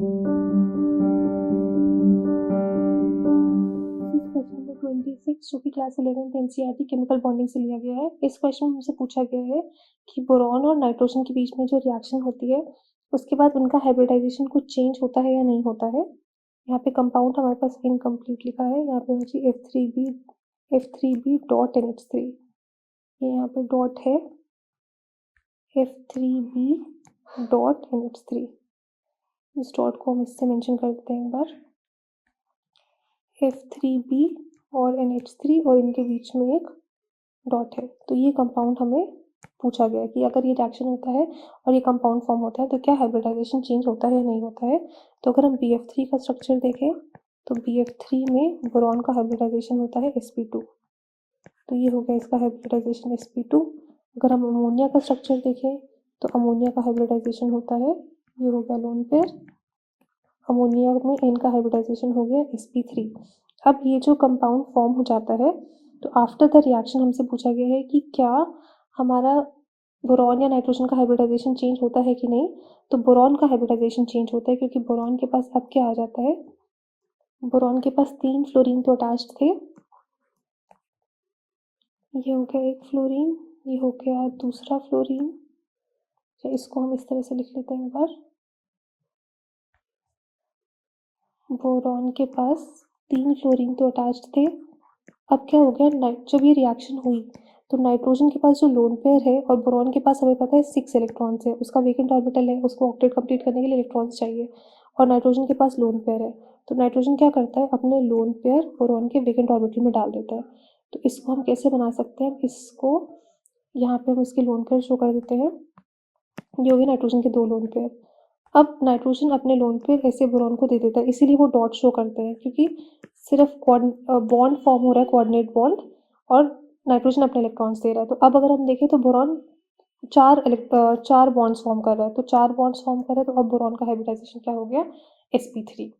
Question number 26 जो कि class 11th NCERT chemical bonding से लिया गया है। इस क्वेश्चन में हमसे पूछा गया है कि बोरॉन और नाइट्रोजन के बीच में जो रिएक्शन होती है उसके बाद उनका हाइब्रिडाइजेशन कुछ चेंज होता है या नहीं होता है। यहाँ पे कंपाउंड हमारे पास इनकम्प्लीट लिखा है, यहाँ पे मुझे F3B डॉट NH3, ये यहाँ पे डॉट है F3B डॉट NH3। इस डॉट को हम इससे मेंशन कर देते हैं एक बार। F3B और NH3 और इनके बीच में एक डॉट है। तो ये कंपाउंड हमें पूछा गया कि अगर ये रिएक्शन होता है और ये कंपाउंड फॉर्म होता है तो क्या हाइब्रिडाइजेशन चेंज होता है या नहीं होता है। तो अगर हम BF3 का स्ट्रक्चर देखें तो BF3 में बोरॉन का हाइब्रिडाइजेशन होता है sp2, तो ये हो गया इसका हाइब्रिडाइजेशन sp2। अगर हम अमोनिया का स्ट्रक्चर देखें तो अमोनिया का हाइब्रिडाइजेशन होता है, ये हो गया लोन पेयर, अमोनिया में N का हाइब्रिडाइजेशन हो गया sp3। अब ये जो कंपाउंड फॉर्म हो जाता है तो आफ्टर द रिएक्शन हमसे पूछा गया है कि क्या हमारा बोरॉन या नाइट्रोजन का हाइब्रिडाइजेशन चेंज होता है कि नहीं। तो बोरॉन का हाइब्रिडाइजेशन चेंज होता है क्योंकि बोरॉन के पास अब क्या आ जाता है, बोरॉन के पास 3 फ्लोरीन तो अटैच्ड थे, ये हो गया एक फ्लोरीन, ये हो गया दूसरा फ्लोरीन। इसको हम इस तरह से लिख लेते हैं एक बार, बोरॉन के पास 3 फ्लोरीन तो अटैच्ड थे। अब क्या हो गया, जब ये रिएक्शन हुई तो नाइट्रोजन के पास जो लोन पेयर है और बोरॉन के पास हमें पता है 6 इलेक्ट्रॉन्स है, उसका वेकेंट ऑर्बिटल है, उसको ऑक्टेट कंप्लीट करने के लिए इलेक्ट्रॉन्स चाहिए और नाइट्रोजन के पास लोन पेयर है। तो नाइट्रोजन क्या करता है, अपने लोन पेयर बोरॉन के वेकेंट ऑर्बिटल में डाल देता है। तो इसको हम कैसे बना सकते हैं, इसको यहाँ पे हम इसके लोन पेयर शो कर देते हैं, ये हो गए नाइट्रोजन के 2 लोन पेयर। अब नाइट्रोजन अपने लोन पेयर ऐसे बोरॉन को दे देता है, इसीलिए वो डॉट शो करते हैं क्योंकि सिर्फ बॉन्ड फॉर्म हो रहा है, कोऑर्डिनेट बॉन्ड, और नाइट्रोजन अपने इलेक्ट्रॉन्स दे रहा है। तो अब अगर हम देखें तो बोरॉन 4 बॉन्ड्स फॉर्म कर रहा है, तो 4 बॉन्ड्स फॉर्म कर रहा है, तो अब बोरॉन का हाइब्रिडाइजेशन क्या हो गया, sp3।